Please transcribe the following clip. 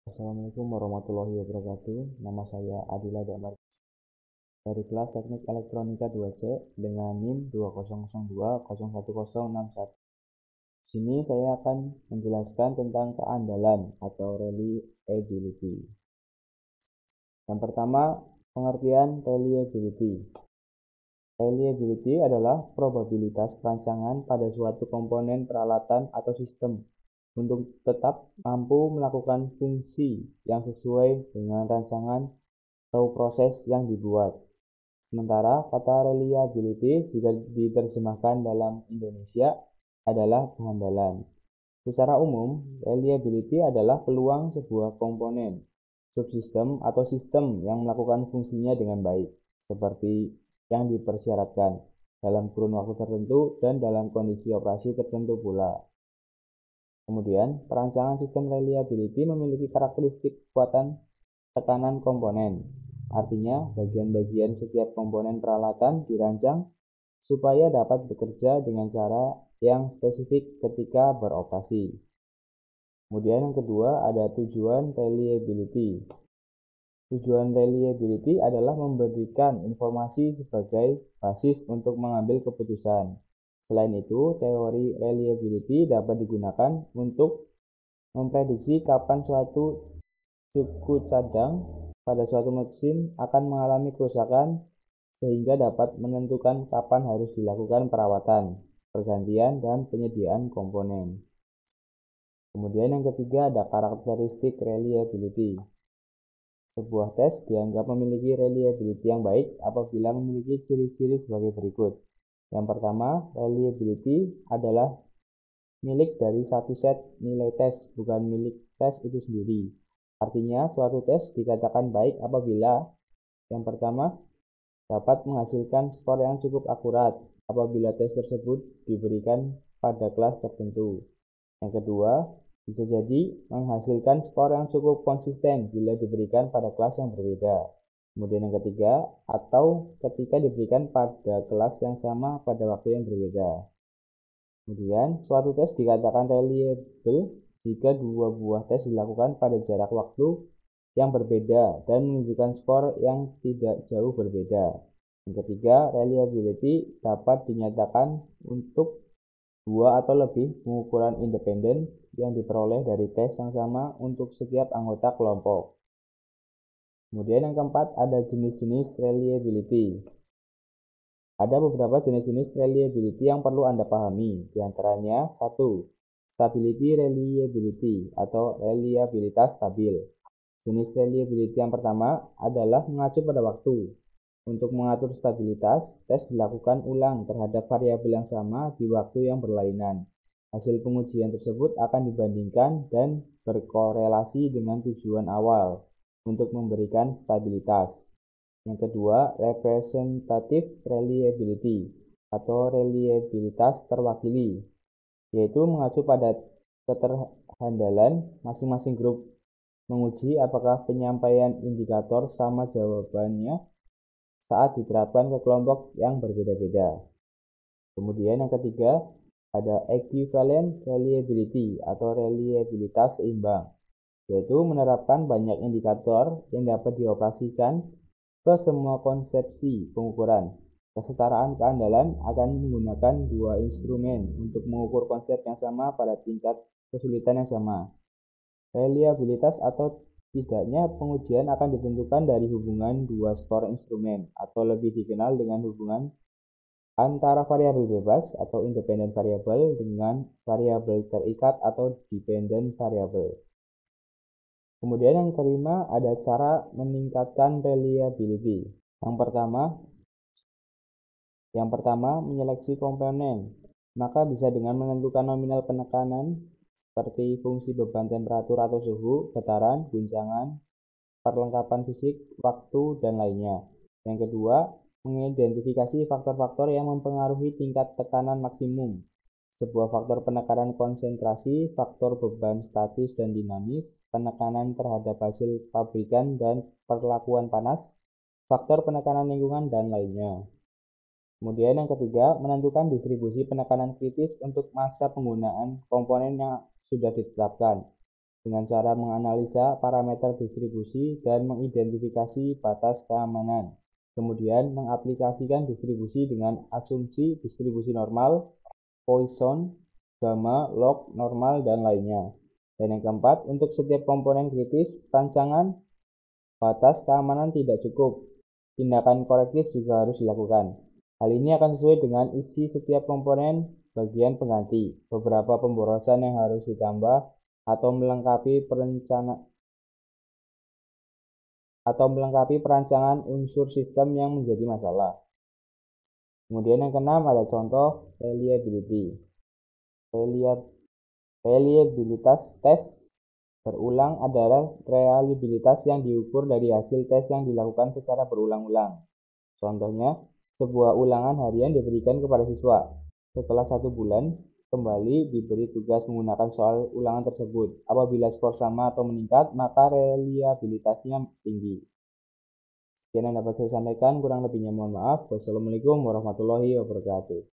Assalamualaikum warahmatullahi wabarakatuh. Nama saya Adila Damar dari kelas Teknik Elektronika 2C dengan NIM 2002011061. Di sini saya akan menjelaskan tentang keandalan atau reliability. Yang pertama, pengertian reliability. Reliability adalah probabilitas rancangan pada suatu komponen peralatan atau sistem untuk tetap mampu melakukan fungsi yang sesuai dengan rancangan atau proses yang dibuat. Sementara kata reliability jika diterjemahkan dalam Indonesia adalah keandalan. Secara umum, reliability adalah peluang sebuah komponen, subsistem atau sistem yang melakukan fungsinya dengan baik, seperti yang dipersyaratkan dalam kurun waktu tertentu dan dalam kondisi operasi tertentu pula. Kemudian, perancangan sistem reliability memiliki karakteristik kekuatan tekanan komponen. Artinya, bagian-bagian setiap komponen peralatan dirancang supaya dapat bekerja dengan cara yang spesifik ketika beroperasi. Kemudian yang kedua ada tujuan reliability. Tujuan reliability adalah memberikan informasi sebagai basis untuk mengambil keputusan. Selain itu, teori reliability dapat digunakan untuk memprediksi kapan suatu suku cadang pada suatu mesin akan mengalami kerusakan sehingga dapat menentukan kapan harus dilakukan perawatan, pergantian, dan penyediaan komponen. Kemudian yang ketiga ada karakteristik reliability. Sebuah tes dianggap memiliki reliability yang baik apabila memiliki ciri-ciri sebagai berikut. Yang pertama, reliability adalah milik dari satu set nilai tes, bukan milik tes itu sendiri. Artinya, suatu tes dikatakan baik apabila yang pertama, dapat menghasilkan skor yang cukup akurat apabila tes tersebut diberikan pada kelas tertentu. Yang kedua, bisa jadi menghasilkan skor yang cukup konsisten bila diberikan pada kelas yang berbeda. Kemudian yang ketiga, atau ketika diberikan pada kelas yang sama pada waktu yang berbeda. Kemudian, suatu tes dikatakan reliable jika dua buah tes dilakukan pada jarak waktu yang berbeda dan menunjukkan skor yang tidak jauh berbeda. Yang ketiga, reliability dapat dinyatakan untuk dua atau lebih pengukuran independen yang diperoleh dari tes yang sama untuk setiap anggota kelompok. Kemudian yang keempat ada jenis-jenis reliability. Ada beberapa jenis-jenis reliability yang perlu Anda pahami. Di antaranya, 1. Stability reliability atau reliabilitas stabil. Jenis reliability yang pertama adalah mengacu pada waktu. Untuk mengatur stabilitas, tes dilakukan ulang terhadap variabel yang sama di waktu yang berlainan. Hasil pengujian tersebut akan dibandingkan dan berkorelasi dengan tujuan awal untuk memberikan stabilitas. Yang kedua, representative reliability atau reliabilitas terwakili, yaitu mengacu pada keterhandalan masing-masing grup, menguji apakah penyampaian indikator sama jawabannya saat diterapkan ke kelompok yang berbeda-beda. Kemudian yang ketiga, ada equivalent reliability atau reliabilitas seimbang, yaitu menerapkan banyak indikator yang dapat dioperasikan ke semua konsepsi pengukuran. Kesetaraan keandalan akan menggunakan dua instrumen untuk mengukur konsep yang sama pada tingkat kesulitan yang sama. Reliabilitas atau tidaknya pengujian akan ditentukan dari hubungan dua skor instrumen atau lebih dikenal dengan hubungan antara variabel bebas atau independent variable dengan variabel terikat atau dependent variable. Kemudian yang kelima ada cara meningkatkan reliability. Yang pertama menyeleksi komponen. Maka bisa dengan menentukan nominal penekanan seperti fungsi beban temperatur atau suhu, getaran, guncangan, perlengkapan fisik, waktu, dan lainnya. Yang kedua, mengidentifikasi faktor-faktor yang mempengaruhi tingkat tekanan maksimum. Sebuah faktor penekanan konsentrasi, faktor beban statis dan dinamis, penekanan terhadap hasil pabrikan dan perlakuan panas, faktor penekanan lingkungan, dan lainnya. Kemudian yang ketiga, menentukan distribusi penekanan kritis untuk masa penggunaan komponen yang sudah ditetapkan. dengan cara menganalisa parameter distribusi dan mengidentifikasi batas keamanan. Kemudian mengaplikasikan distribusi dengan asumsi distribusi normal, Poisson, gamma, log, normal, dan lainnya. Dan yang keempat, untuk setiap komponen kritis rancangan, batas keamanan tidak cukup. Tindakan korektif juga harus dilakukan. Hal ini akan sesuai dengan isi setiap komponen bagian pengganti, beberapa pemborosan yang harus ditambah, atau melengkapi perancangan unsur sistem yang menjadi masalah. Kemudian yang keenam ada contoh reliability. Reliabilitas tes berulang adalah reliabilitas yang diukur dari hasil tes yang dilakukan secara berulang-ulang. Contohnya, sebuah ulangan harian diberikan kepada siswa. Setelah 1 bulan, kembali diberi tugas menggunakan soal ulangan tersebut. Apabila skor sama atau meningkat, maka reliabilitasnya tinggi. Sekian yang dapat saya sampaikan, kurang lebihnya mohon maaf. Wassalamualaikum warahmatullahi wabarakatuh.